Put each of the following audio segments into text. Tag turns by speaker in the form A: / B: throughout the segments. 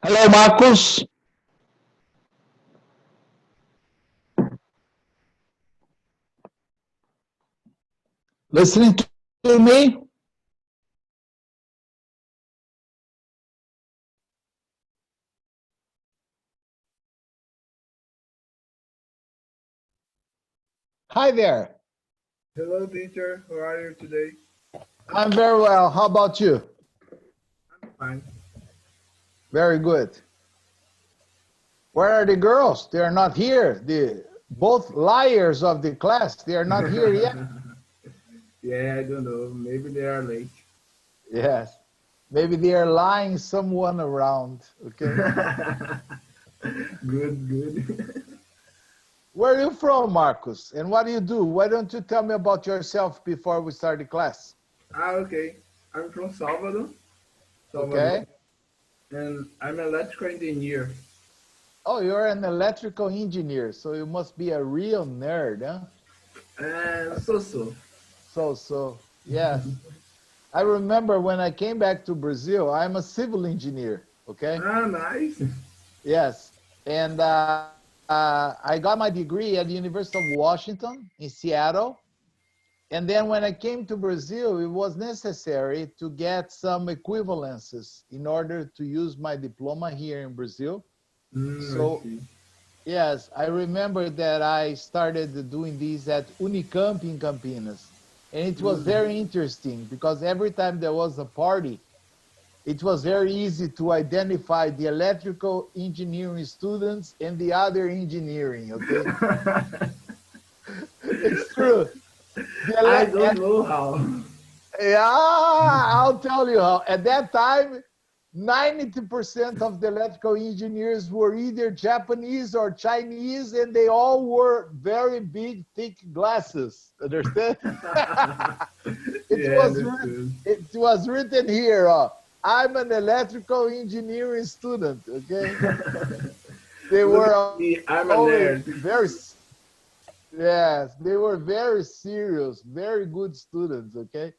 A: Hello, Marcos. Listening to me? Hi there.
B: Hello, teacher. How are you today?
A: I'm very well. How about you?
B: I'm fine.
A: Very good. Where are the girls? They are not here. Both liars of the class, they are not here yet.
B: Yeah, I don't know. Maybe they are late.
A: Yes. Maybe they are lying someone around. Okay.
B: Good, good.
A: Where are you from, Marcos? And what do you do? Why don't you tell me about yourself before we start the class?
B: Okay. I'm from Salvador.
A: Okay.
B: And I'm an electrical engineer.
A: Oh, you're an electrical engineer, so you must be a real nerd, huh?
B: And
A: So, yes. I remember when I came back to Brazil, I'm a civil engineer, okay?
B: Ah, nice.
A: Yes. And I got my degree at the University of Washington in Seattle. And then when I came to Brazil, it was necessary to get some equivalences in order to use my diploma here in Brazil.
B: I
A: So,
B: see.
A: yes, I remember that I started doing this at Unicamp in Campinas. And it was very interesting because every time there was a party, it was very easy to identify the electrical engineering students and the other engineering, okay? It's true.
B: I don't know how.
A: Yeah, I'll tell you how. At that time, 90% of the electrical engineers were either Japanese or Chinese, and they all wore very big, thick glasses. Understand?
B: Yeah, understood.
A: It was written here. I'm an electrical engineering student. Okay, they
B: Look
A: were
B: at me. I'm a
A: always
B: nerd.
A: very yes, they were very serious, very good students. Okay,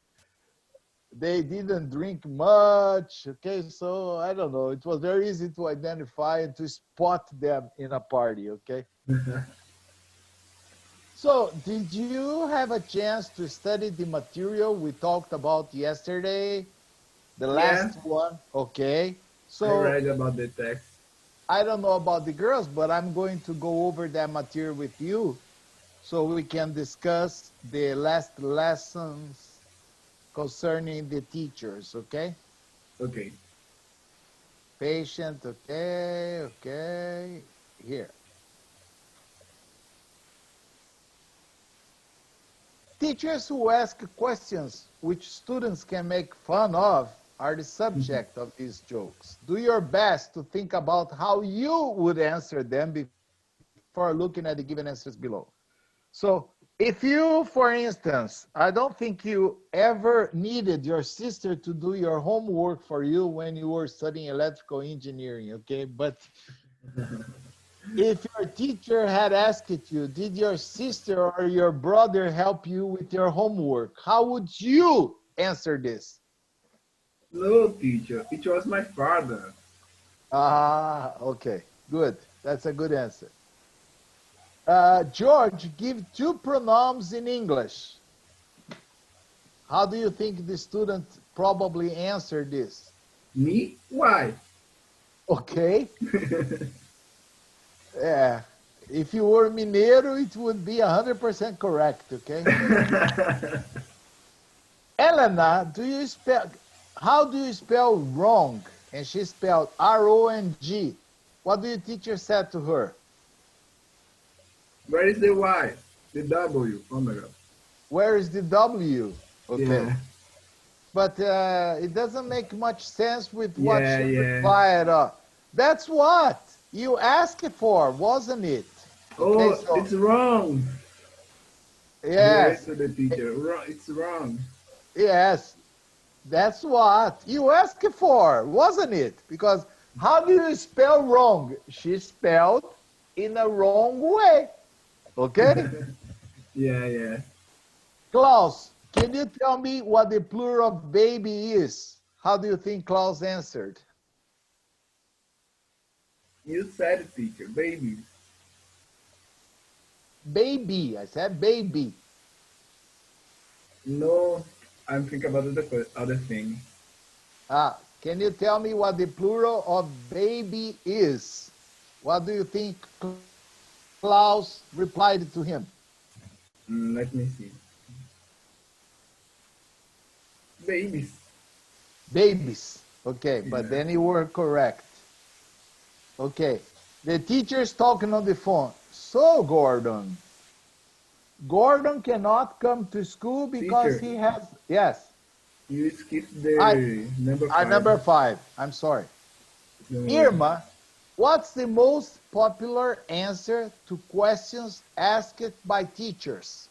A: they didn't drink much. Okay, so I don't know. It was very easy to identify and to spot them in a party. Okay. So, did you have a chance to study the material we talked about yesterday? The
B: Yeah,
A: last one? Okay.
B: I
A: So,
B: read about the text.
A: I don't know about the girls, but I'm going to go over that material with you so we can discuss the last lessons concerning the teachers. Okay.
B: Okay.
A: Patient. Okay. Okay. Here. Teachers who ask questions which students can make fun of are the subject of these jokes. Do your best to think about how you would answer them before looking at the given answers below. So, if you, for instance, I don't think you ever needed your sister to do your homework for you when you were studying electrical engineering, okay? But if your teacher had asked you, did your sister or your brother help you with your homework? How would you answer this?
B: No, teacher. It was my father.
A: Ah, okay, good. That's a good answer. George, give two pronouns in English. How do you think the student probably answered this?
B: Me? Why?
A: Okay, yeah. If you were Mineiro, it would be 100% correct, okay? Elena, how do you spell wrong? And she spelled R-O-N-G. What do your teacher said to her?
B: Where is the Y? The W. Oh my God.
A: Where is the W? Okay.
B: Yeah.
A: But it doesn't make much sense with what
B: Yeah,
A: she
B: yeah.
A: replied. That's what you asked for, wasn't it? Okay,
B: Oh,
A: so
B: it's wrong. The
A: yes,
B: answer the teacher. It's wrong.
A: yes, that's what you asked for, wasn't it? Because how do you spell wrong? She spelled in a wrong way. Okay?
B: Yeah, yeah.
A: Klaus, can you tell me what the plural of baby is? How do you think Klaus answered?
B: You said it, teacher. Babies.
A: Baby. I said baby.
B: No, I'm thinking about the other thing.
A: Can you tell me what the plural of baby is? What do you think Klaus replied to him?
B: Let me see. Babies.
A: Babies. Okay, but
B: Yeah.
A: then you were correct. Okay. The teacher's talking on the phone. So, Gordon cannot come to school because
B: Teacher.
A: he has... Yes.
B: You skipped the number 5.
A: Number 5. I'm sorry. Irma, what's the most popular answer to questions asked by teachers?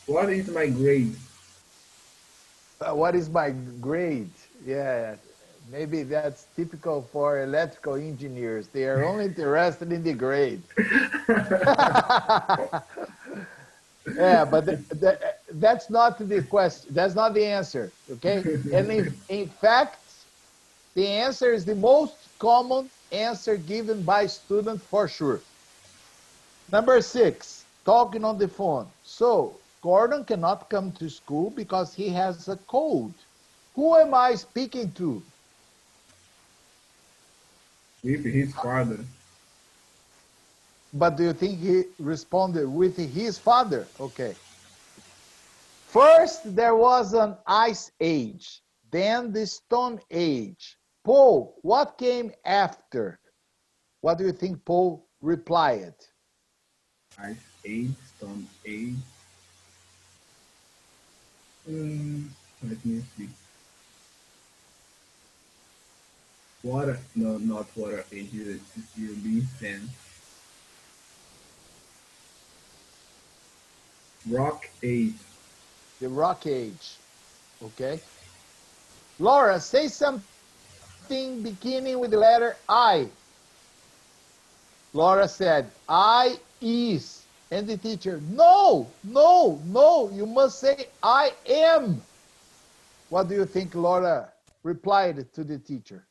B: What is my grade?
A: What is my grade? Yeah, maybe that's typical for electrical engineers. They are only interested in the grade. Yeah, but that's not the question. That's not the answer, okay? And in fact, the answer is the most common answer given by students for sure. Number 6, talking on the phone. So, Gordon cannot come to school because he has a cold. Who am I speaking to?
B: With his father.
A: But do you think he responded with his father? Okay. First, there was an ice age, then the stone age. Paul, what came after? What do you think Paul replied?
B: Ice age, stone age. Let me see. Water, no, not water age. It will be sand. Rock age.
A: The rock age. Okay. Laura, say something beginning with the letter I. Laura said, I is. And the teacher, no, you must say I am. What do you think Laura replied to the teacher?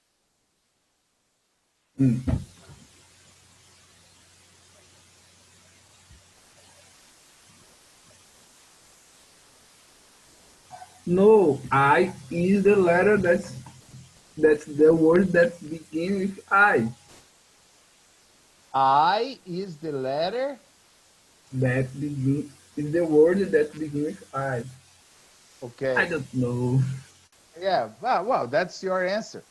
B: No, I is the letter that's the word that begins with I.
A: I is the letter
B: That begins is the word that begins with I.
A: Okay.
B: I don't know.
A: Yeah, well, that's your answer.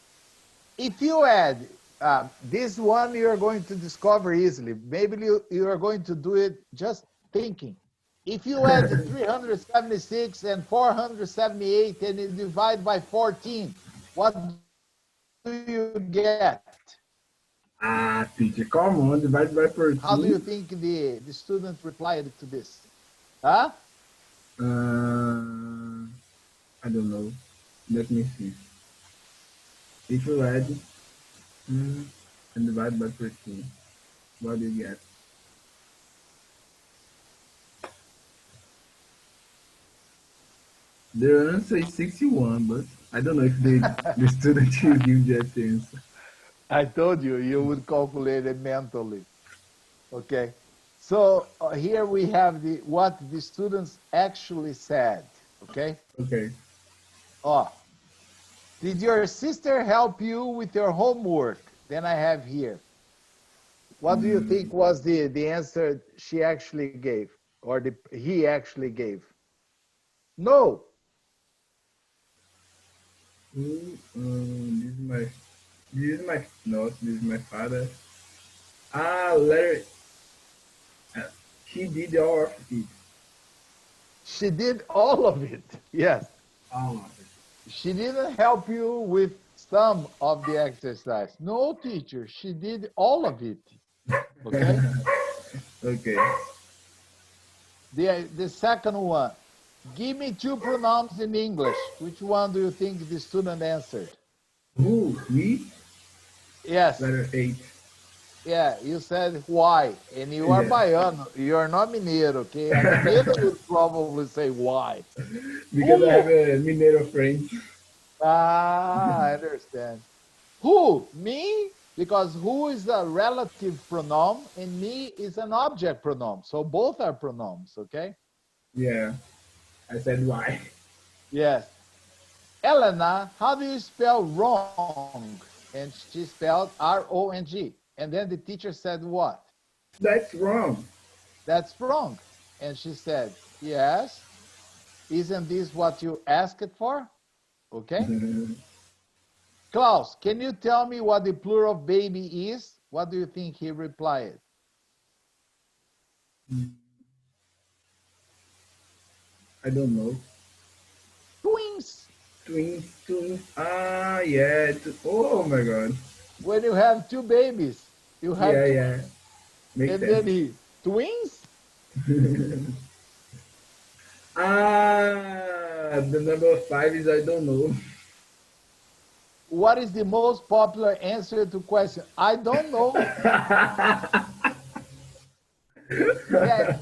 A: If you add this one, you are going to discover easily. Maybe you are going to do it just thinking. If you add 376 and 478 and you divide by 14, what do you get?
B: Teacher, come on, divide by 14.
A: How do you think the student replied to this? Huh?
B: I don't know. Let me see. If you add and divide by 13, what do you get? The answer is 61, but I don't know if the student will give that answer.
A: I told you, you would calculate it mentally. Okay. So here we have what the students actually said. Okay.
B: Okay.
A: Oh, did your sister help you with your homework? Then I have here. What do you think was the answer she actually gave, or he actually gave? No.
B: This is my note. This is my father. Larry. She did all of it.
A: She did all of it. Yes.
B: All of it.
A: She didn't help you with some of the exercise. No, teacher. She did all of it. Okay.
B: Okay.
A: The second one. Give me 2 pronouns in English. Which one do you think the student answered?
B: Who? Me?
A: Yes.
B: Letter 8.
A: Yeah, you said why, and you are baiano. You are not mineiro, okay? A mineiro would probably say why.
B: Because I have a Mineiro friend.
A: Ah, I understand. Who? Me? Because who is a relative pronoun and me is an object pronoun. So both are pronouns, okay?
B: Yeah, I said why.
A: Yes. Elena, how do you spell wrong? And she spelled R-O-N-G. And then the teacher said what?
B: That's wrong.
A: That's wrong. And she said, yes. Isn't this what you asked for? Okay. Klaus, can you tell me what the plural of baby is? What do you think he replied?
B: I don't know.
A: Twins.
B: Twins, twins. Ah, yeah. Oh my God.
A: When you have two babies, you have
B: Yeah,
A: two,
B: yeah. Makes
A: and then
B: sense.
A: he, twins?
B: Ah, the number five is I don't know.
A: What is the most popular answer to question? I don't know. Yeah,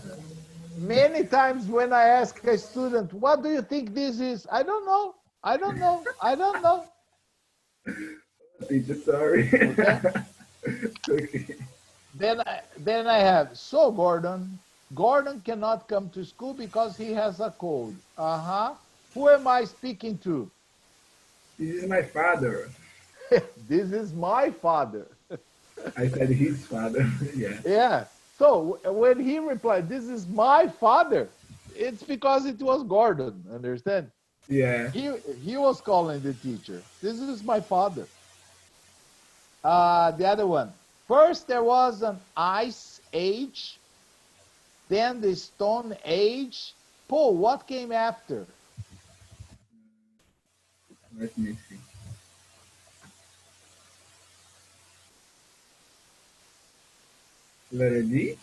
A: many times when I ask a student, what do you think this is? I don't know. I don't know. I don't know.
B: Teacher, sorry.
A: Okay.
B: Okay.
A: Then I have, so Gordon cannot come to school because he has a cold. Uh-huh. Who am I speaking to?
B: This is my father.
A: This is my father.
B: I said his father. Yeah.
A: Yeah. So when he replied, this is my father, it's because it was Gordon, understand?
B: Yeah.
A: He was calling the teacher. This is my father. The other one. First, there was an ice age, then the stone age. Paul, what came after?
B: Let me see. Letter D.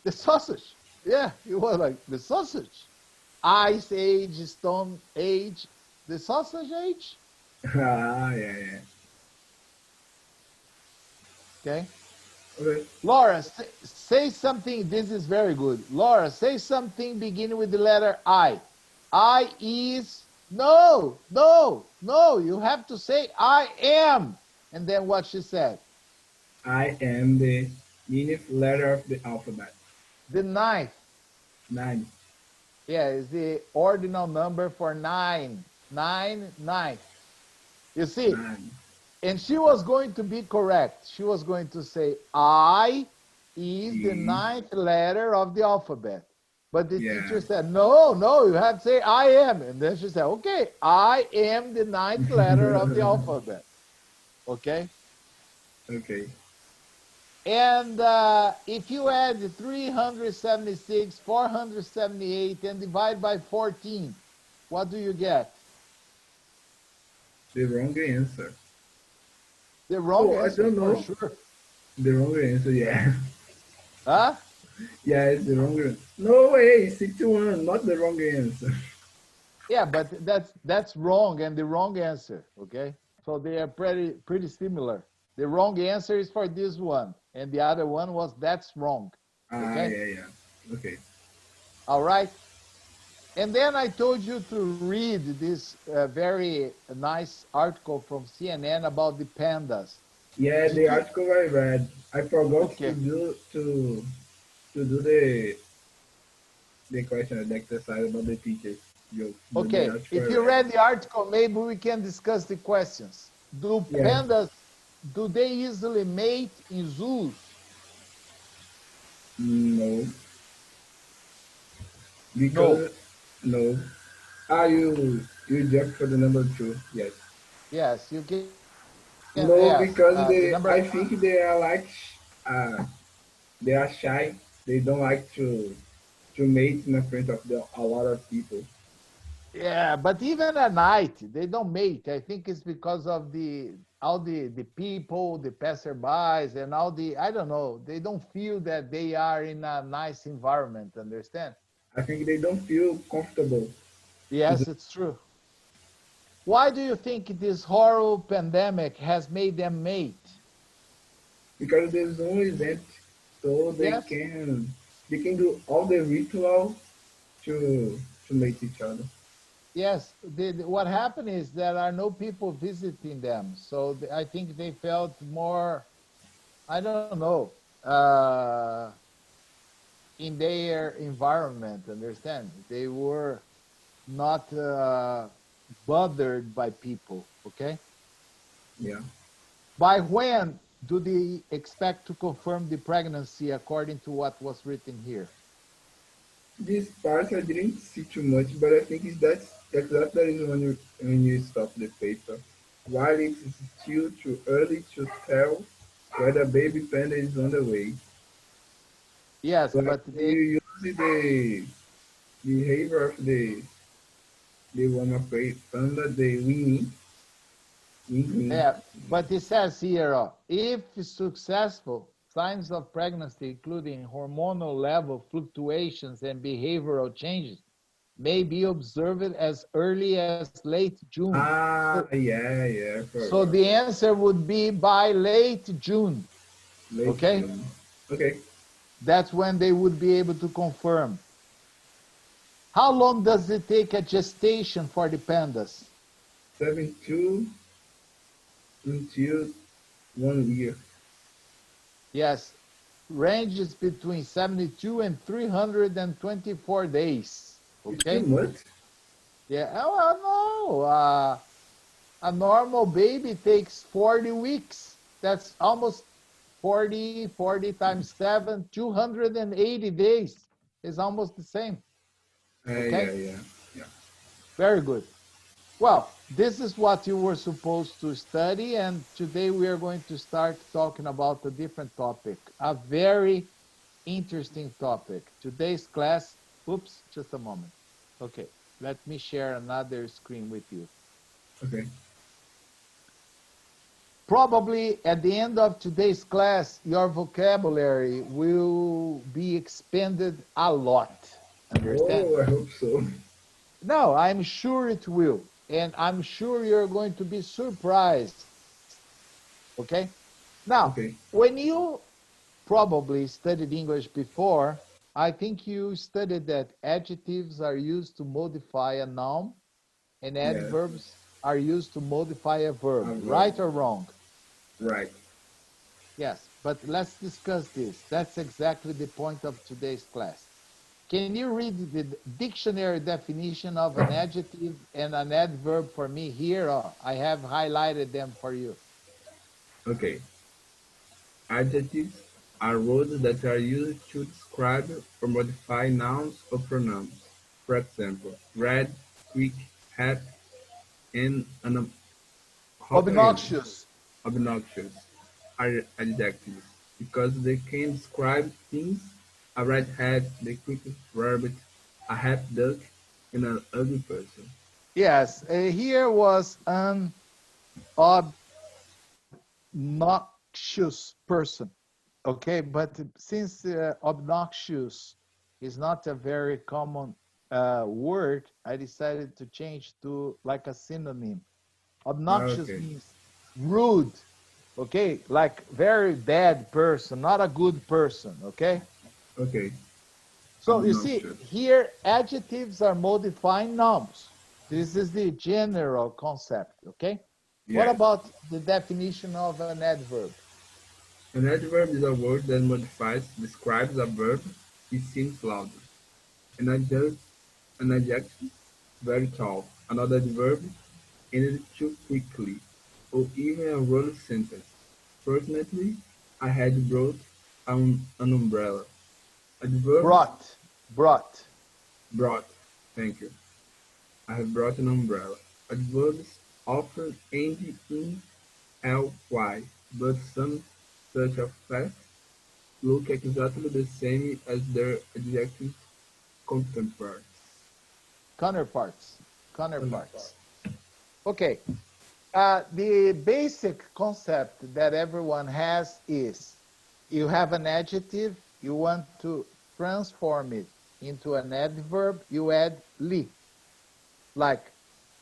A: The sausage. Yeah, it was like the sausage. Ice age, stone age, the sausage age.
B: Ah, yeah, yeah.
A: Okay.
B: Okay.
A: Laura, say something. This is very good. Laura, say something beginning with the letter I. I is, no. You have to say I am. And then what she said?
B: I am the ninth letter of the alphabet.
A: The ninth.
B: 9.
A: Yeah, is the ordinal number for nine. Ninth. You see,
B: 9.
A: and she was going to be correct. She was going to say I is the
B: E.
A: ninth letter of the alphabet. But the
B: Yeah.
A: teacher said, no, you have to say I am. And then she said, okay, I am the ninth letter of the alphabet. Okay?
B: Okay.
A: And if you add 376, 478, and divide by 14, what do you get?
B: The wrong answer.
A: The wrong
B: I
A: answer,
B: don't
A: for
B: know.
A: sure.
B: The wrong answer, yeah.
A: Huh?
B: Yeah, it's the wrong answer. No way, 61, not the wrong answer.
A: Yeah, but that's wrong and the wrong answer, okay? So they are pretty similar. The wrong answer is for this one, and the other one was that's wrong,
B: Ah,
A: okay?
B: yeah. Okay.
A: All right. And then I told you to read this very nice article from CNN about the pandas.
B: Yeah,
A: Did
B: the
A: you?
B: article I read, I forgot
A: Okay.
B: to do the question, the exercise about the teachers joke. The
A: Okay.
B: article I
A: If you
B: read.
A: read the article, maybe we can discuss the questions. Do
B: Yeah.
A: pandas, do they easily mate in zoos?
B: No.
A: No.
B: Because no. Ah, you jump for the number 2. Yes.
A: Yes, you can.
B: No,
A: Yes.
B: because
A: The
B: I
A: number.
B: think they are like they are shy. They don't like to mate in front of a lot of people.
A: Yeah, but even at night they don't mate. I think it's because of the all the people, the passerbys, and all the I don't know. They don't feel that they are in a nice environment. Understand?
B: I think they don't feel comfortable
A: Yes, it's true. Why do you think this horrible pandemic has made them mate?
B: because the zone is empty, so
A: Yes.
B: they can do all the ritual to mate each other.
A: Yes, what happened is there are no people visiting them. So I think they felt more, I don't know, uh, in their environment, understand? They were not bothered by people, okay?
B: Yeah.
A: By when do they expect to confirm the pregnancy according to what was written here?
B: This part I didn't see too much, but I think is that's exactly the reason when you stop the paper. While it is still too early to tell whether baby panda is on the way.
A: Yes,
B: Like
A: but they,
B: you use the behavior of the woman panda, the winning.
A: yeah, but it says here, if successful, signs of pregnancy, including hormonal level fluctuations and behavioral changes, may be observed as early as late June.
B: Ah, yeah, yeah, I
A: So
B: forgot.
A: the answer would be by late June,
B: Late
A: okay?
B: June. Okay.
A: That's when they would be able to confirm. How long does it take a gestation for the pandas?
B: 72 until 1 year.
A: Yes, ranges between 72 and 324 days.
B: It's too
A: Okay?
B: much.
A: Yeah, well, no. A normal baby takes 40 weeks. That's almost 40 times 7, 280 days. Is almost the same.
B: Yeah,
A: Okay?
B: yeah, yeah.
A: Very good. Well, this is what you were supposed to study, and today we are going to start talking about a different topic, a very interesting topic. Today's class, oops, just a moment. Okay, let me share another screen with you.
B: Okay.
A: Probably at the end of today's class, your vocabulary will be expanded a lot. Understand?
B: Oh, I hope so.
A: No, I'm sure it will. And I'm sure you're going to be surprised. Okay? Now,
B: Okay.
A: when you probably studied English before, I think you studied that adjectives are used to modify a noun and
B: Yes.
A: adverbs are used to modify a verb,
B: I've
A: right or wrong?
B: right.
A: Yes, but let's discuss this. That's exactly the point of today's class. Can you read the dictionary definition of an adjective and an adverb for me here? I have highlighted them for you.
B: Okay. Adjectives are words that are used to describe or modify nouns or pronouns. For example, red, quick, happy, and how can I use it?
A: Obnoxious.
B: Obnoxious are adjectives because they can describe things: a red hat, the quickest rabbit, a happy duck, and an ugly person.
A: Yes, here was an obnoxious person. Okay, but since obnoxious is not a very common word, I decided to change to like a synonym. Obnoxious
B: Okay,
A: means rude, okay, like very bad person, not a good person, okay?
B: okay,
A: So you see,
B: obnoxious.
A: here adjectives are modifying nouns. This is the general concept, okay? What
B: Yes.
A: about the definition of an adverb?
B: An adverb is a word that modifies, describes a verb. It seems louder. An adjective, very tall. Another adverb, ended too quickly, or even a whole sentence. Fortunately, I had brought an umbrella. Adverbs
A: Brought, brought.
B: brought. Thank you. I have brought an umbrella. Adverbs often end in ly, but some, such as fast, look exactly the same as their adjective counterparts.
A: Counterparts,
B: Counterpart.
A: counterparts. Okay, the basic concept that everyone has is you have an adjective, you want to transform it into an adverb, you add ly, like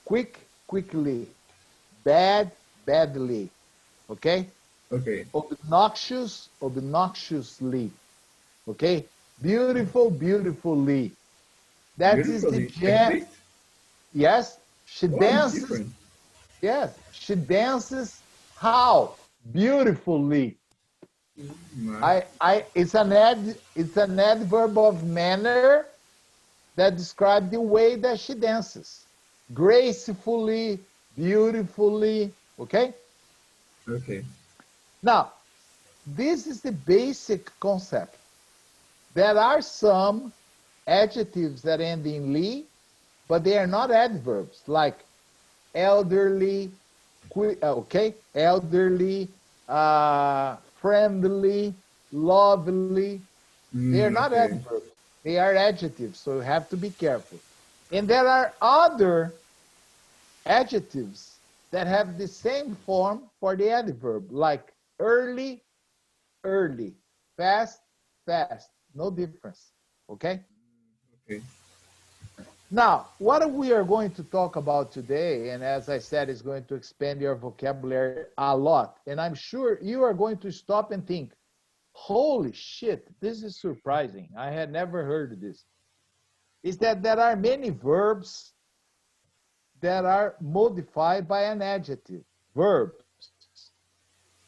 A: quick, quickly, bad, badly, okay?
B: Okay.
A: Obnoxious, obnoxiously, okay? Beautiful, beautifully. That is the
B: Beautifully. Exist?
A: Yes, she
B: Oh, it's
A: dances.
B: different.
A: Yes, she dances how? Beautifully.
B: Nice.
A: It's an adverb of manner that describes the way that she dances. Gracefully, beautifully, okay?
B: Okay.
A: Now, this is the basic concept. There are some adjectives that end in "ly," but they are not adverbs, like elderly, okay, elderly, friendly, lovely. They are not
B: Okay.
A: adverbs. They are adjectives, so you have to be careful. And there are other adjectives that have the same form for the adverb, like early, early, fast, fast. No difference. Okay?
B: Okay.
A: Now, what we are going to talk about today, and as I said, is going to expand your vocabulary a lot. And I'm sure you are going to stop and think, holy shit, this is surprising. I had never heard of this. Is that there are many verbs that are modified by an adjective, verbs.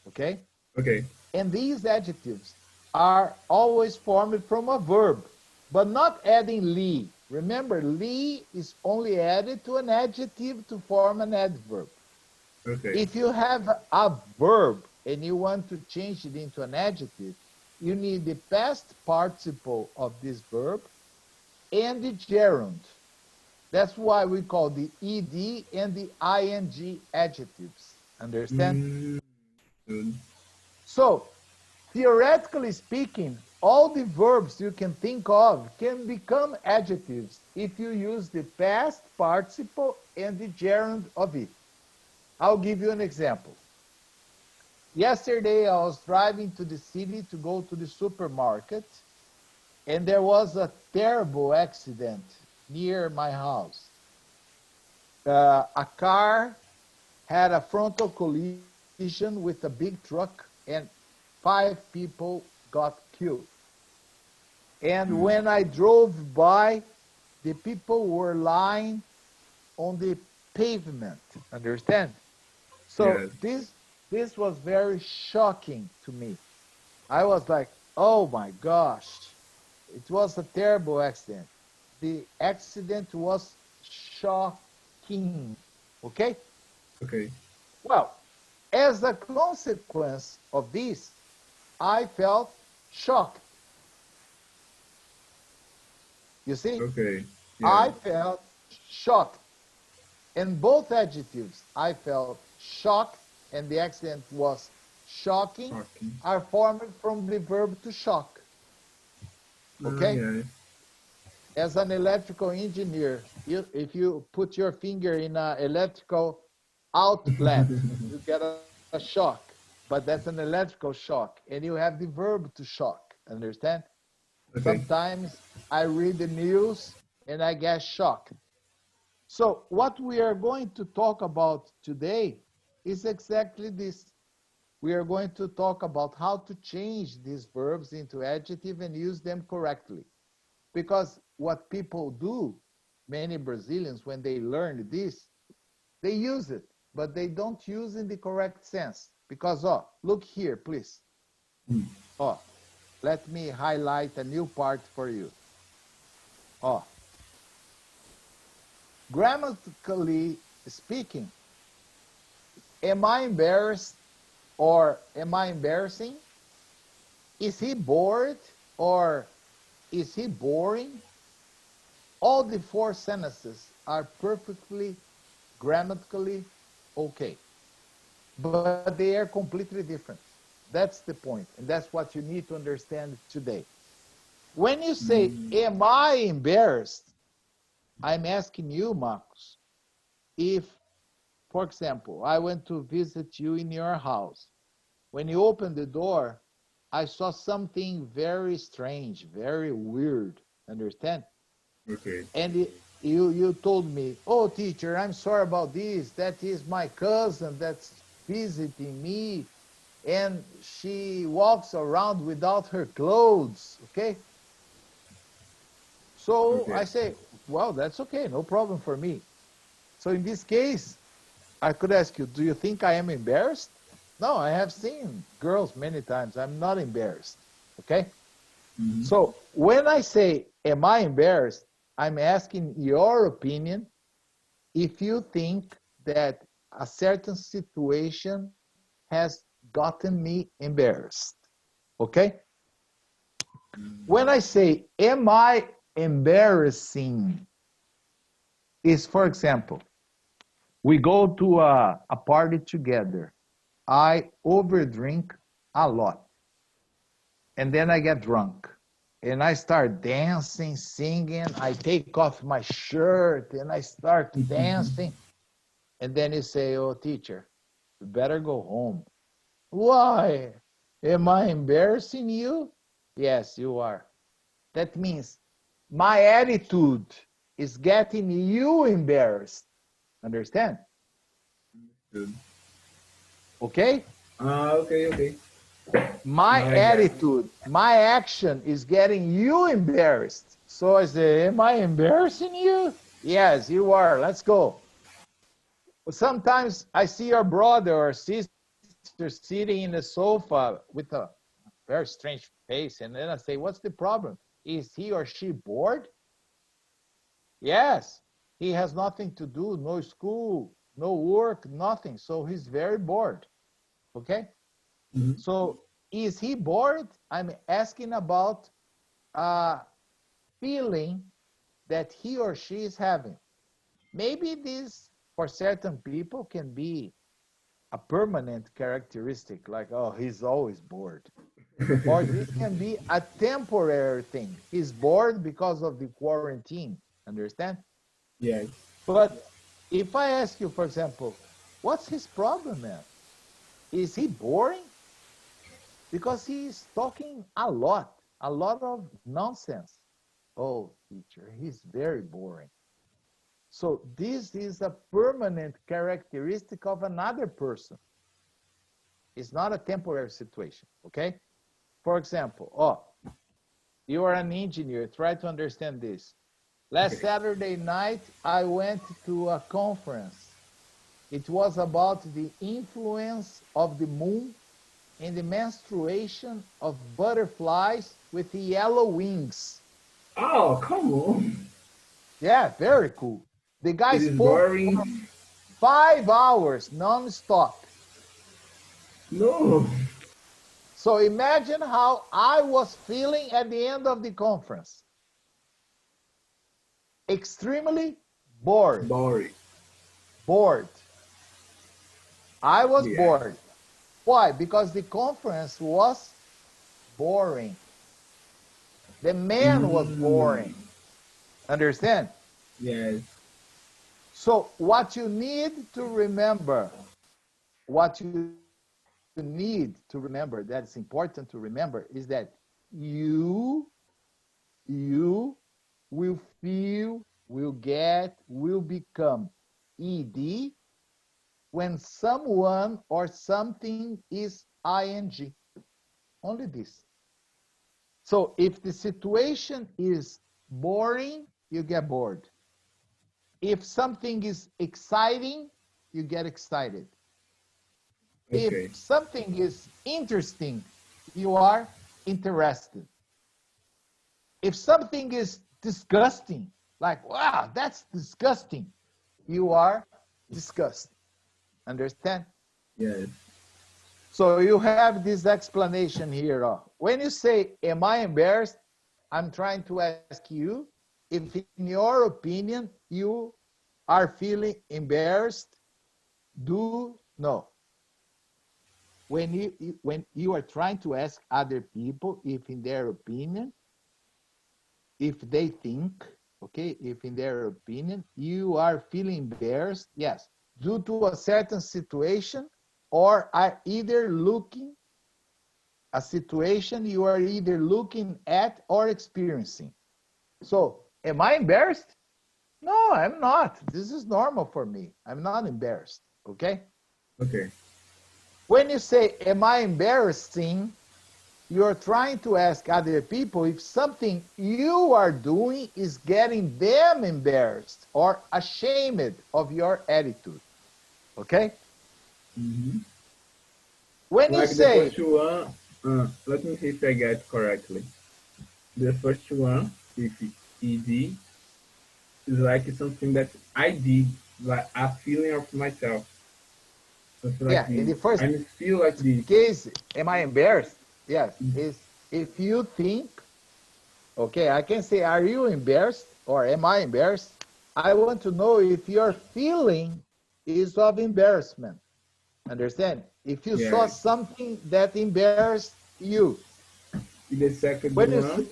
A: Okay?
B: Okay.
A: And these adjectives are always formed from a verb, but not adding "ly." Remember, "ly" is only added to an adjective to form an adverb.
B: Okay.
A: If you have a verb and you want to change it into an adjective, you need the past participle of this verb and the gerund. That's why we call the ed and the ing adjectives. Understand?
B: Mm, good.
A: So, theoretically speaking, all the verbs you can think of can become adjectives if you use the past participle and the gerund of it. I'll give you an example. Yesterday, I was driving to the city to go to the supermarket, and there was a terrible accident near my house. A car had a frontal collision with a big truck, and 5 people got killed. And
B: Mm,
A: when I drove by, the people were lying on the pavement. Understand? So
B: yes.
A: this was very shocking to me. I was like, oh my gosh, it was a terrible accident. The accident was shocking. Okay?
B: Okay.
A: Well, as a consequence of this, I felt shocked. You see?
B: Okay. Yes.
A: I felt shocked. In both adjectives, I felt shocked, and the accident was shocking,
B: Talking.
A: are formed from the verb to shock.
B: Ah,
A: Okay?
B: yes.
A: As an electrical engineer, if you put your finger in an electrical outlet, you get a shock. But that's an electrical shock, and you have the verb to shock. Understand?
B: Okay.
A: Sometimes I read the news and I get shocked. So what we are going to talk about today is exactly this. We are going to talk about how to change these verbs into adjective and use them correctly. Because what people do, many Brazilians, when they learn this, they use it, but they don't use in the correct sense. Because, oh, look here, please.
B: Mm,
A: Oh, let me highlight a new part for you. Oh, grammatically speaking, am I embarrassed or am I embarrassing? Is he bored or is he boring? All the 4 sentences are perfectly grammatically okay, but they are completely different. That's the point, and that's what you need to understand today. When you say,
B: mm,
A: am I embarrassed? I'm asking you, Marcos, if, for example, I went to visit you in your house. When you opened the door, I saw something very strange, very weird. Understand?
B: okay.
A: And you told me, oh, teacher, I'm sorry about this. That is my cousin that's visiting me, and she walks around without her clothes. Okay? So
B: Okay.
A: I say, well, that's okay, no problem for me. So in this case, I could ask you, do you think I am embarrassed? No, I have seen girls many times. I'm not embarrassed. Okay?
B: Mhm.
A: So when I say, am I embarrassed? I'm asking your opinion if you think that a certain situation has gotten me embarrassed. Okay? When I say, am I embarrassing? Is, for example, we go to a party together. I overdrink a lot. And then I get drunk. And I start dancing, singing. I take off my shirt and I start dancing. And then you say, oh, teacher, you better go home. Why? Am I embarrassing you? Yes, you are. That means my attitude is getting you embarrassed. Understand?
B: Good.
A: Okay?
B: Okay, okay.
A: My
B: Now I get it.
A: attitude, my action is getting you embarrassed. So I say, am I embarrassing you? Yes, you are. Let's go. Sometimes I see your brother or sister sitting in the sofa with a very strange face. And then I say, what's the problem? Is he or she bored? Yes. He has nothing to do, no school, no work, nothing. So he's very bored. Okay?
B: Mhm.
A: So is he bored? I'm asking about a feeling that he or she is having. Maybe this, for certain people, can be a permanent characteristic, like, oh, he's always bored. Or this can be a temporary thing. He's bored because of the quarantine. Understand?
B: Yes.
A: But if I ask you, for example, what's his problem, man? Is he boring? Because he's talking a lot of nonsense. Oh, teacher, he's very boring. So this is a permanent characteristic of another person. It's not a temporary situation, okay? For example, oh, you are an engineer. Try to understand this. Last
B: Okay.
A: Saturday night, I went to a conference. It was about the influence of the moon in the menstruation of butterflies with yellow wings.
B: Oh, come on.
A: Yeah, very cool. The guy
B: It is
A: spoke for
B: boring.
A: 5 hours non-stop.
B: No.
A: So imagine how I was feeling at the end of the conference. Extremely bored.
B: Boring.
A: Bored. I was
B: Yeah.
A: bored. Why? Because the conference was boring. The man was
B: Mm.
A: boring. Understand?
B: Yes.
A: So what you need to remember, what you need to remember, that's important to remember, is that you will feel, will get, will become ed when someone or something is ing. Only this. So if the situation is boring, you get bored. If something is exciting, you get excited. If
B: Okay.
A: something is interesting, you are interested. If something is disgusting, like, wow, that's disgusting, you are disgusted. Understand?
B: Yes.
A: So you have this explanation here. When you say, am I embarrassed? I'm trying to ask you if, in your opinion, you are feeling embarrassed. Do no. When you are trying to ask other people if, in their opinion, if they think, okay, if in their opinion you are feeling embarrassed, yes, due to a certain situation, or are either looking a situation you are either looking at or experiencing. So, am I embarrassed? No, I'm not. This is normal for me. I'm not embarrassed. Okay?
B: Okay.
A: When you say, am I embarrassing? you're trying to ask other people if something you are doing is getting them embarrassed or ashamed of your attitude. Okay?
B: Mm-hmm.
A: When you
B: Like
A: say,
B: the first one, let me see if I get correctly. The first one, with ed, is like something that I did, like a feeling of myself. Something like
A: yeah,
B: this.
A: in the first
B: I feel like this.
A: case, am I embarrassed? Yes. Is if you think, okay, I can say, are you embarrassed or am I embarrassed? I want to know if your feeling is of embarrassment. Understand? If you saw
B: Yeah.
A: something that embarrassed you.
B: The second
A: When you
B: one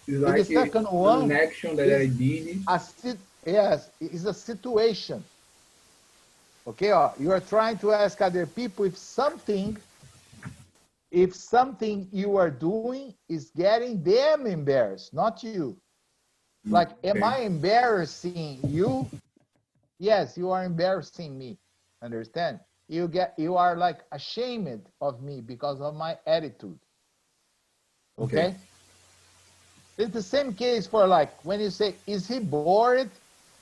B: is
A: in the
B: like
A: second
B: an
A: one
B: action that I
A: is
B: did.
A: yes, is a situation. Okay, you are trying to ask other people if something you are doing is getting them embarrassed, not you. Like, am
B: Okay.
A: I embarrassing you? Yes, you are embarrassing me. Understand? You are like ashamed of me because of my attitude.
B: Okay.
A: Okay? It's the same case for like when you say, is he bored?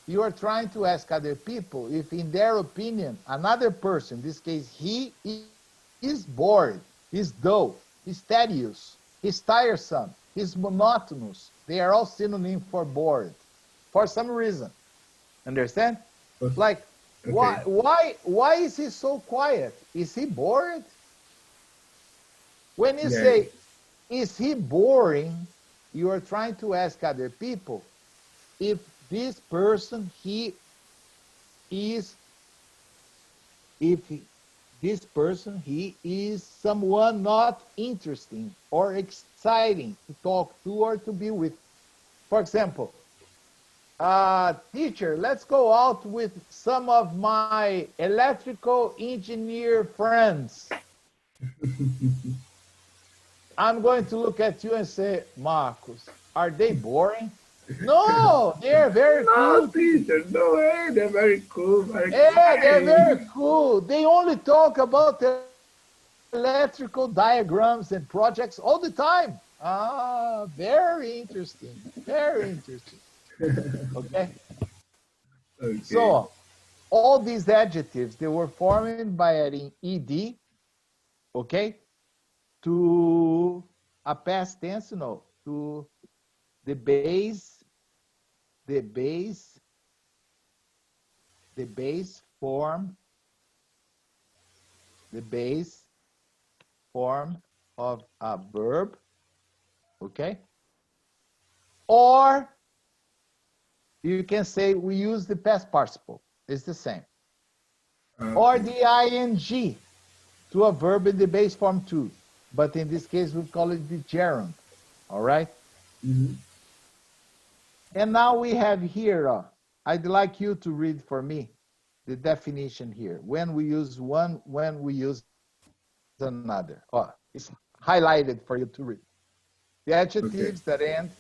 A: You are trying to ask other people if, in their opinion, another person, in this case, he is bored, he's dull, he's tedious, he's tiresome, he's monotonous. They are all synonyms for bored for some reason. Understand? Like,
B: Okay.
A: why is he so quiet? Is he bored? When you
B: Yeah.
A: say, is he boring? You are trying to ask other people if this person he is if this person he is someone not interesting or exciting to talk to or to be with. For example, teacher, let's go out with some of my electrical engineer friends. I'm going to look at you and say, Marcos, are they boring? No, they're very
B: No,
A: cool.
B: teacher, no way. They're very cool, very
A: Yeah, they're very
B: exciting.
A: cool. They only talk about the electrical diagrams and projects all the time. Ah, very interesting. Very interesting. Okay.
B: Okay.
A: So all these adjectives, they were formed by adding ed, okay, to a past tense, no, to the base, the base, the base form, the base form of a verb, okay? Or you can say we use the past participle. It's the same. Or
B: Okay.
A: the ing to a verb in the base form too. But in this case, we call it the gerund. All right?
B: Mm-hmm.
A: And now we have here, I'd like you to read for me the definition here. When we use one, when we use another. It's highlighted for you to read. The
B: Okay.
A: adjectives that end,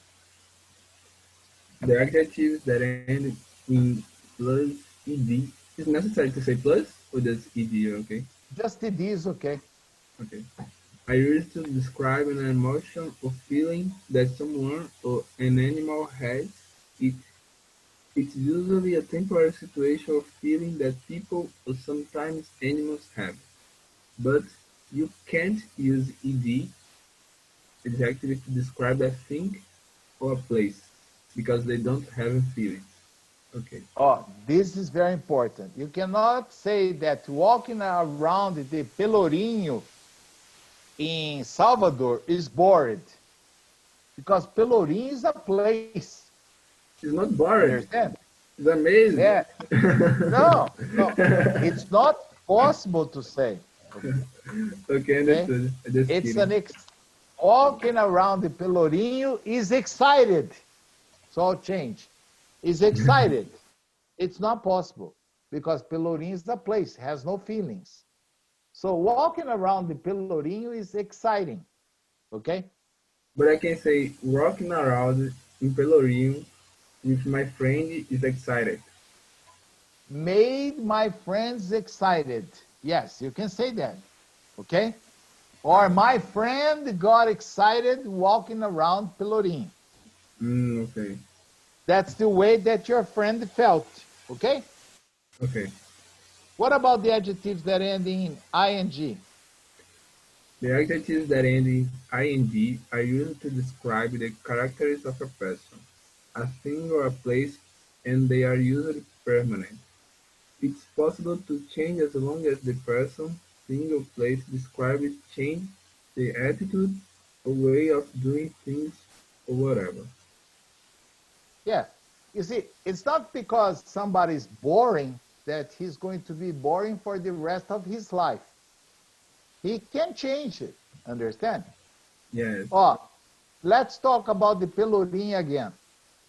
B: The adjectives that end in plus ed. Is necessary to say plus or just ed? Okay.
A: just it is okay.
B: Okay. I used to describe an emotion or feeling that someone or an animal has. It, it's usually a temporary situation or feeling that people or sometimes animals have. But you can't use ed adjective to describe a thing or a place because they don't have a feeling. Okay.
A: This is very important. You cannot say that walking around the Pelourinho in Salvador is bored because Pelourinho is a place.
B: It's not bored.
A: Understand?
B: It's amazing.
A: Yeah. No. It's not possible to say.
B: Okay,
A: Okay.
B: understood. Just
A: It's
B: kidding.
A: an walking around the Pelourinho is excited. So I'll change. Is excited. It's not possible because Pelourinho is a place, has no feelings. So walking around the Pelourinho is exciting. Okay.
B: But I can say walking around in Pelourinho with my friend is excited.
A: Made my friends excited. Yes, you can say that. Okay. Or my friend got excited walking around Pelourinho.
B: Okay.
A: That's the way that your friend felt, okay?
B: Okay.
A: What about the adjectives that end in ing?
B: The adjectives that end in ing are used to describe the characteristics of a person, a thing or a place, and they are usually permanent. It's possible to change as long as the person, thing, or place described change the attitude, or way of doing things, or whatever.
A: Yeah. You see, it's not because somebody's boring that he's going to be boring for the rest of his life. He can change it, understand?
B: Yes.
A: Oh, let's talk about the Pelourinho again.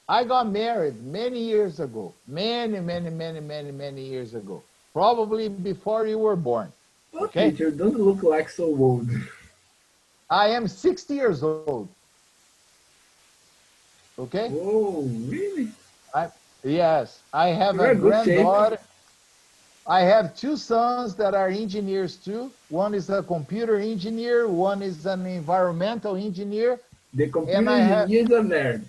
A: I got married many years ago. Many years ago. Probably before you were born.
B: Oh,
A: Okay?
B: teacher, don't look like so old.
A: I am 60 years old. Okay?
B: Oh, really?
A: I, yes, I have
B: You're
A: a
B: in good shape.
A: granddaughter. I have two sons that are engineers too. One is a computer engineer, one is an environmental engineer,
B: The
A: and
B: computer
A: I have,
B: engineer is a nerd.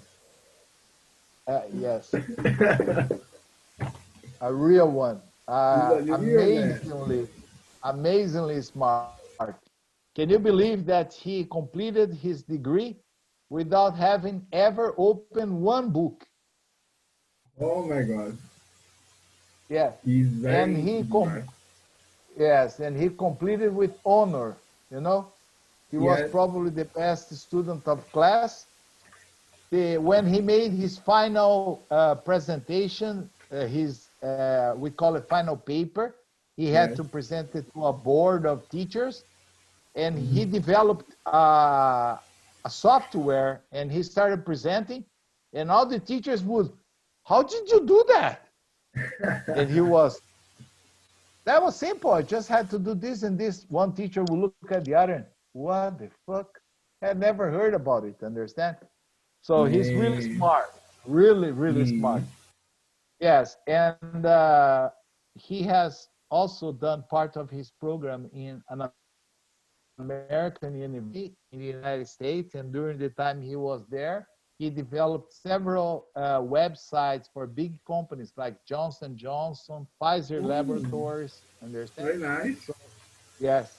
A: yes, a real one.
B: He's a real nerd.
A: Amazingly smart. Can you believe that he completed his degree without having ever opened one book?
B: Oh my god.
A: Yeah.
B: He's
A: And
B: very
A: he
B: smart.
A: yes, and he completed with honor, you know? He was
B: Yes.
A: probably the best student of class. When he made his final presentation, we call it final paper, he had
B: Yes.
A: to present it to a board of teachers, and he
B: Mhm.
A: developed a software, and he started presenting, and all the teachers would, how did you do that? And that was simple. I just had to do this and this. One teacher would look at the other and, what the fuck? Had never heard about it, understand? So he's really
B: Man.
A: smart, really
B: He,
A: smart. Yes, and he has also done part of his program in an American university in the United States, and during the time he was there, he developed several websites for big companies like Johnson Johnson, Pfizer
B: ooh,
A: Laboratories. Understand?
B: very nice.
A: So yes,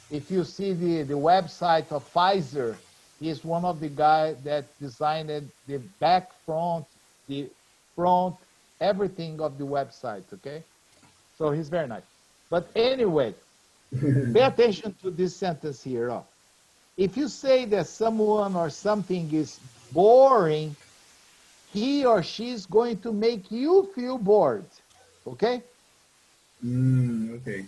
A: if you see the website of Pfizer, he's one of the guys that designed the back, front, the front, everything of the website. Okay, so he's very nice. But anyway, pay attention to this sentence here. If you say that someone or something is boring, he or she is going to make you feel bored. Okay?
B: Okay.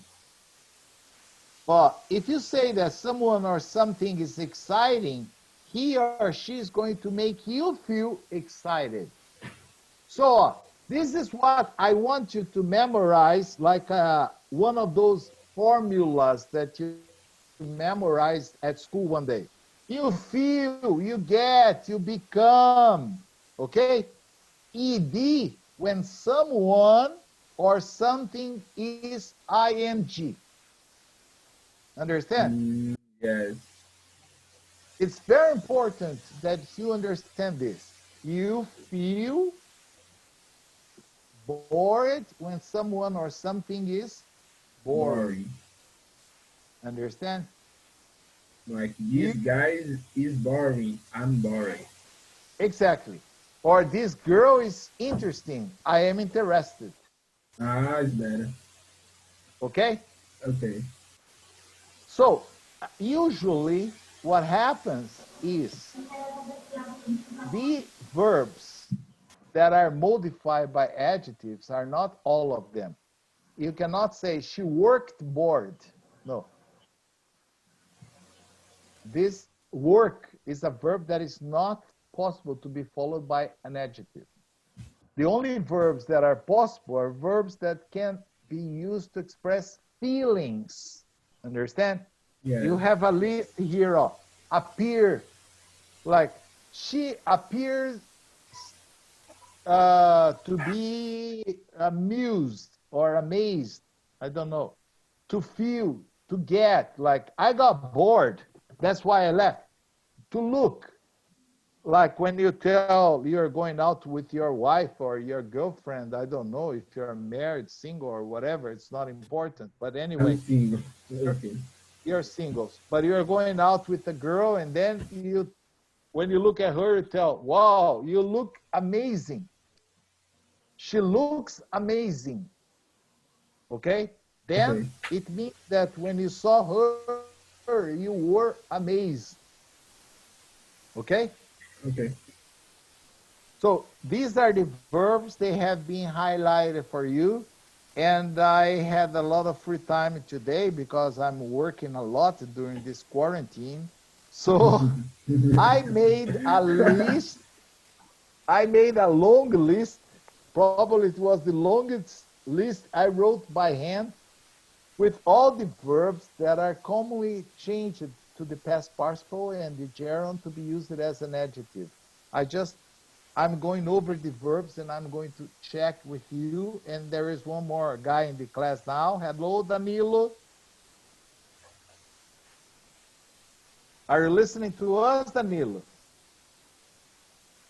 A: But if you say that someone or something is exciting, he or she is going to make you feel excited. So this is what I want you to memorize, like one of those formulas that you memorized at school one day. You feel, you get, you become. Okay? ED when someone or something is ing. Understand?
B: Yes.
A: It's very important that you understand this. You feel bored when someone or something is bored.
B: Boring.
A: Understand?
B: Like this
A: You
B: guy is boring. I'm boring.
A: exactly. Or this girl is interesting. I am interested.
B: Ah, it's better.
A: Okay?
B: Okay.
A: So usually what happens is the verbs that are modified by adjectives are not all of them. You cannot say she worked bored. No. This work is a verb that is not possible to be followed by an adjective. The only verbs that are possible are verbs that can be used to express feelings. Understand?
B: Yes.
A: You have a list here of appear, like she appears to be amused or amazed. I don't know. To feel, to get, like I got bored, that's why I left. To look, like when you tell you're going out with your wife or your girlfriend, I don't know if you're married, single, or whatever, it's not important. But anyway,
B: I'm single. Okay.
A: you're singles, but you're going out with a girl, and then when you look at her, you tell, wow, you look amazing. She looks amazing. Okay? Then
B: Okay.
A: it means that when you saw her, you were amazed. Okay?
B: Okay.
A: So these are the verbs. They have been highlighted for you. And I had a lot of free time today because I'm working a lot during this quarantine. So I made a list. I made a long list. Probably it was the longest list I wrote by hand with all the verbs that are commonly changed to the past participle and the gerund to be used as an adjective. I'm going over the verbs and I'm going to check with you. And there is one more guy in the class now. Hello, Danilo. Are you listening to us, Danilo?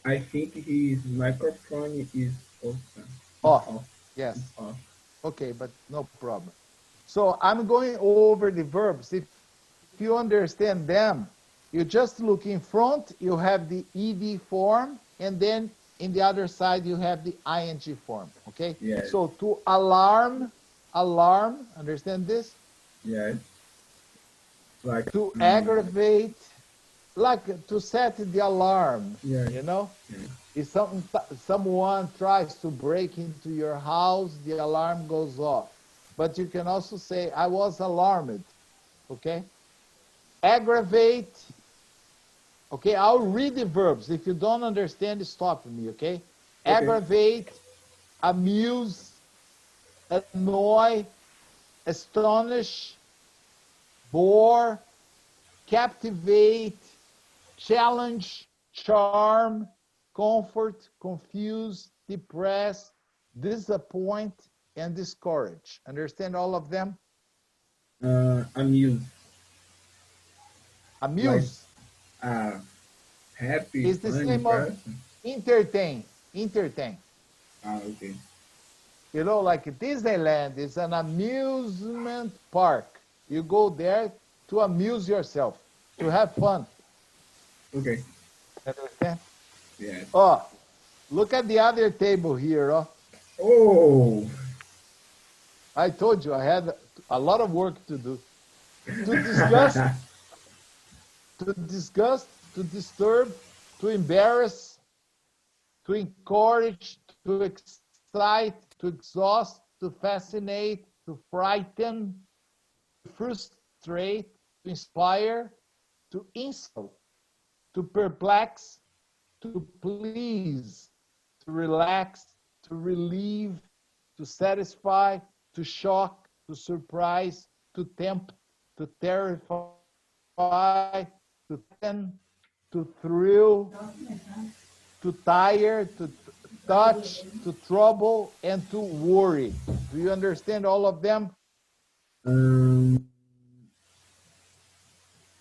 B: I think his microphone is open.
A: Off. Yes.
B: Off.
A: Okay, but no problem. So I'm going over the verbs. If you understand them, you just look in front, you have the ed form, and then in the other side, you have the ing form, okay?
B: Yes.
A: So to alarm, understand this?
B: Yes. Like
A: To aggravate, like to set the alarm,
B: yeah.
A: you know?
B: Yeah.
A: If someone tries to break into your house, the alarm goes off. But you can also say, I was alarmed, okay? Aggravate, okay? I'll read the verbs. If you don't understand, stop me, okay? Aggravate, amuse, annoy, astonish, bore, captivate, challenge, charm, comfort, confuse, depress, disappoint, and discourage. Understand all of them?
B: Amuse.
A: Amuse.
B: Like, happy,
A: Is the
B: funny
A: same
B: person.
A: of entertain. Entertain.
B: Okay.
A: You know, like Disneyland is an amusement park. You go there to amuse yourself, to have fun.
B: Okay.
A: Understand?
B: Yes.
A: Oh, look at the other table here.
B: Oh.
A: I told you I had a lot of work to do. To discuss, to disturb, to embarrass, to encourage, to excite, to exhaust, to fascinate, to frighten, to frustrate, to inspire, to insult, to perplex, to please, to relax, to relieve, to satisfy, to shock, to surprise, to tempt, to terrify, to threaten, to thrill, to tire, to touch, to trouble, and to worry. Do you understand all of them?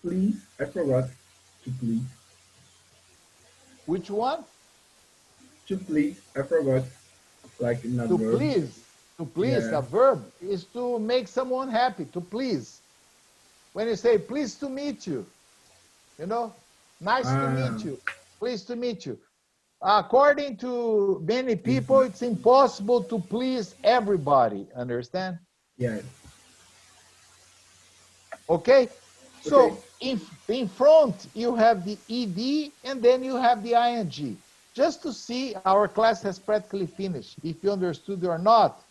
B: Please, I forgot to please.
A: Which one?
B: To please, I forgot. Like in a
A: To
B: verb.
A: please,
B: Yeah.
A: a verb is to make someone happy, to please. When you say, pleased to meet you, you know, nice to meet you, pleased to meet you. According to many people, it's impossible to please everybody, understand?
B: Yes.
A: Okay?
B: Okay.
A: So in front, you have the ed, and then you have the ing. Just to see, our class has practically finished. If you understood or not,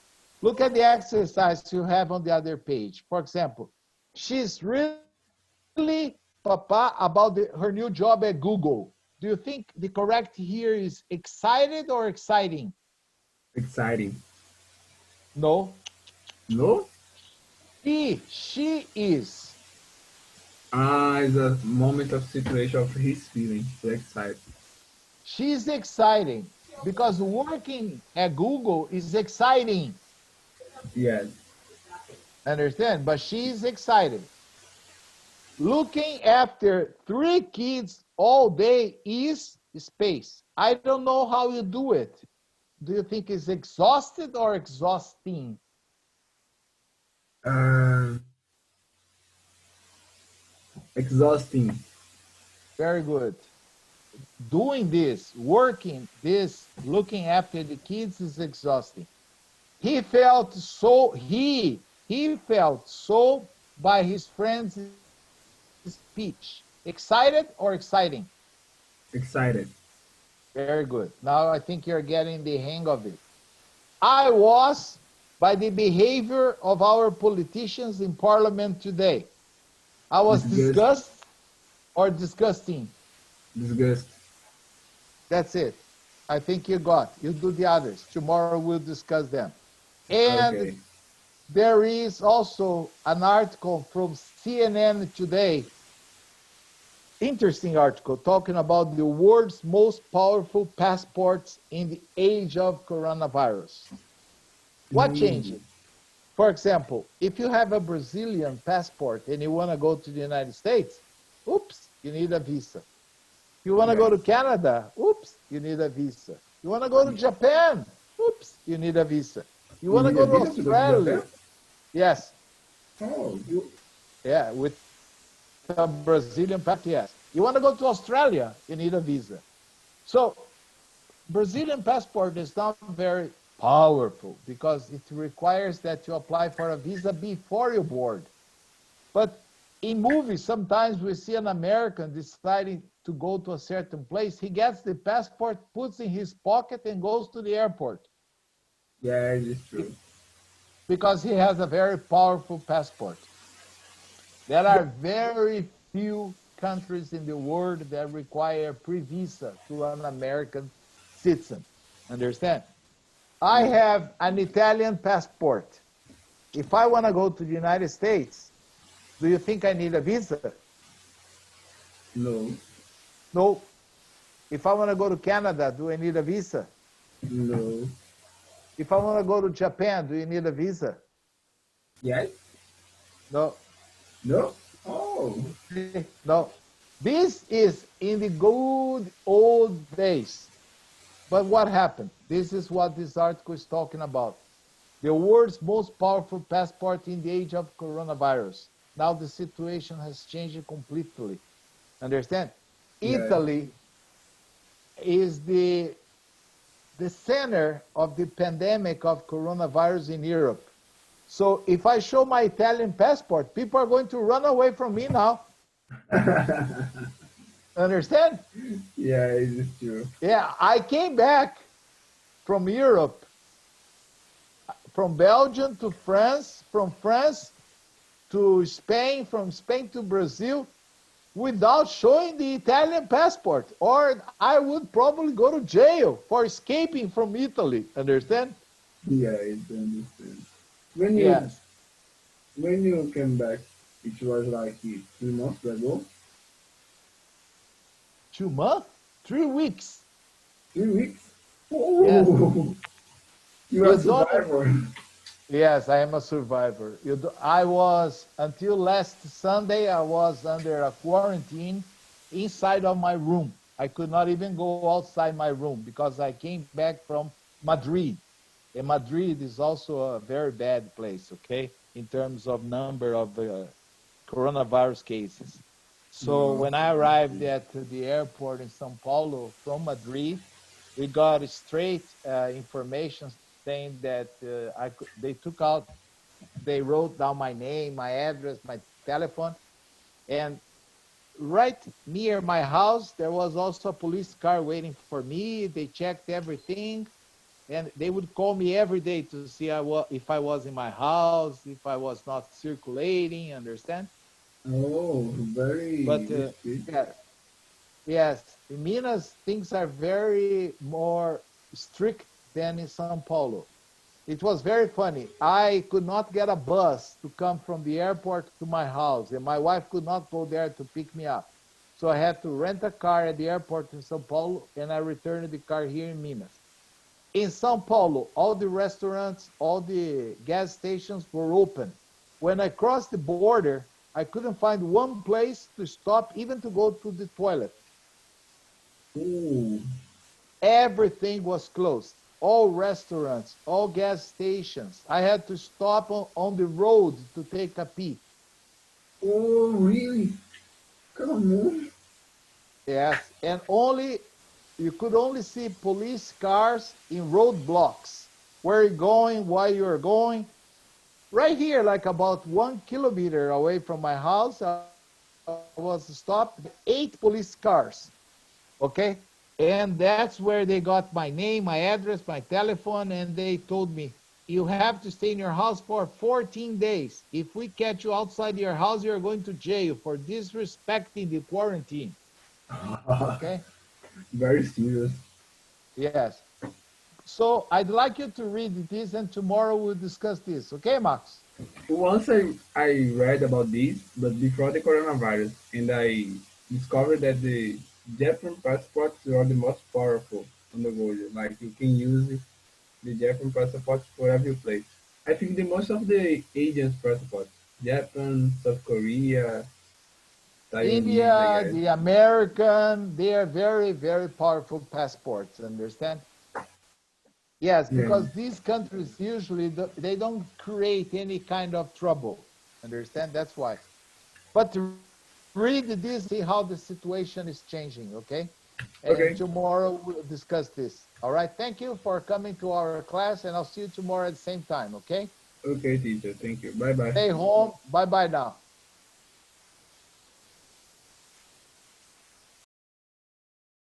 A: look at the exercise you have on the other page. For example, she's really, Papa, about her new job at Google. Do you think the correct here is excited or exciting?
B: Exciting.
A: No.
B: No?
A: She is.
B: It's a moment of situation of his feeling. So excited.
A: She's exciting because working at Google is exciting.
B: Yes.
A: Understand? But she's excited. Looking after 3 kids all day is space. I don't know how you do it. Do you think it's exhausted or exhausting?
B: Uh, Exhausting.
A: Very good. Doing this, working this, looking after the kids is exhausting. He felt so by his friend's speech. Excited or exciting?
B: Excited.
A: Very good. Now I think you're getting the hang of it. I was by the behavior of our politicians in parliament today. I was disgusted or disgusting.
B: Disgust.
A: That's it. I think you got. You do the others. Tomorrow we'll discuss them. And
B: Okay.
A: there is also an article from CNN today, interesting article, talking about the world's most powerful passports in the age of coronavirus. What changed? For example, if you have a Brazilian passport and you want to go to the United States, oops, you need a visa. You want to go to Canada, oops, you need a visa. You want to go to Japan, oops, you need a visa. You want to go to Australia, yes.
B: Oh,
A: Yeah, with a Brazilian passport, yes. You want to go to Australia, you need a visa. So Brazilian passport is not very powerful because it requires that you apply for a visa before you board. But in movies, sometimes we see an American deciding to go to a certain place. He gets the passport, puts in his pocket, and goes to the airport.
B: yeah, it's true.
A: Because he has a very powerful passport. There are very few countries in the world that require pre-visa to an American citizen. Understand? I have an Italian passport. If I want to go to the United States, do you think I need a visa?
B: No.
A: No. If I want to go to Canada, do I need a visa?
B: No.
A: If I want to go to Japan, do you need a visa?
B: Yes?
A: No.
B: No? Oh.
A: No. This is in the good old days. But what happened? This is what this article is talking about. The world's most powerful passport in the age of coronavirus. Now the situation has changed completely. Understand?
B: Yeah.
A: Italy is the center of the pandemic of coronavirus in Europe. So if I show my Italian passport, people are going to run away from me now. Understand?
B: Yeah, it's true.
A: Yeah, I came back from Europe, from Belgium to France, from France to Spain, from Spain to Brazil, without showing the Italian passport, or I would probably go to jail for escaping from Italy. Understand?
B: Yeah, I understand. When you
A: Yes.
B: when you came back, it was like 3 months ago.
A: 2 months? 3 weeks.
B: 3 weeks?
A: Yes.
B: Oh, you are a survivor.
A: Yes, I am a survivor. I was, until last Sunday, I was under a quarantine inside of my room. I could not even go outside my room because I came back from Madrid. And Madrid is also a very bad place, okay, in terms of number of coronavirus cases. So when I arrived at the airport in Sao Paulo from Madrid, we got straight information saying that they wrote down my name, my address, my telephone, and right near my house, there was also a police car waiting for me. They checked everything, and they would call me every day to see if I was in my house, if I was not circulating, understand?
B: Oh,
A: But
B: very sweet.
A: yeah, yes, in Minas, things are very more strict than in São Paulo. It was very funny. I could not get a bus to come from the airport to my house, and my wife could not go there to pick me up. So I had to rent a car at the airport in São Paulo, and I returned the car here in Minas. In São Paulo, all the restaurants, all the gas stations were open. when I crossed the border, I couldn't find one place to stop, even to go to the toilet.
B: Ooh.
A: Everything was closed. All restaurants, all gas stations. I had to stop on the road to take a pee.
B: Oh, really? Come on.
A: Yes, and you could only see police cars in roadblocks. Where are you going? Why you're going? Right here, like about 1 kilometer away from my house, I was stopped by 8 police cars. Okay, and that's where they got my name, my address, my telephone, and they told me, you have to stay in your house for 14 days. If we catch you outside your house, you're going to jail for disrespecting the quarantine. Okay?
B: Very serious.
A: Yes. So I'd like you to read this, and tomorrow we'll discuss this. Okay, Max?
B: Once I read about this, but before the coronavirus, and I discovered that the Japan passports are the most powerful on the world. Like you can use the Japan passports for every place. I think the most of the Asian passports, Japan, South Korea, Taiwanese, I
A: India,
B: guess.
A: the American, they are very, very powerful passports, understand? Yes,
B: Yeah.
A: because these countries usually, they don't create any kind of trouble, understand? That's why. But to read this, see how the situation is changing, okay? And
B: Okay.
A: tomorrow we'll discuss this. All right, thank you for coming to our class, and I'll see you tomorrow at the same time, okay?
B: Okay, teacher. Thank you. Bye bye.
A: Stay home. Bye-bye now.